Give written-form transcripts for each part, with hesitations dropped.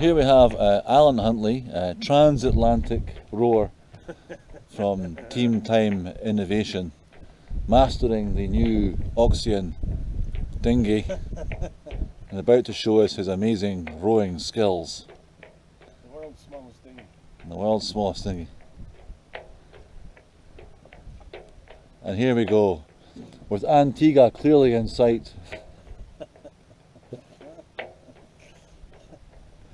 here we have Alan Huntley, transatlantic rower from Team Time Innovation, mastering the new Oxeon dinghy and about to show us his amazing rowing skills. The world's smallest dinghy. The world's smallest dinghy. And here we go, with Antigua clearly in sight.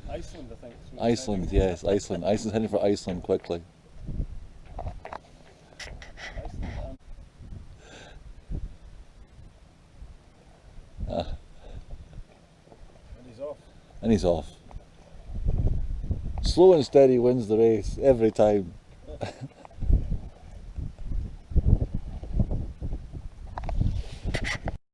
Iceland, I think. Iceland, yes, Iceland. Iceland's heading for Iceland quickly. And he's off. And he's off. Slow and steady wins the race every time.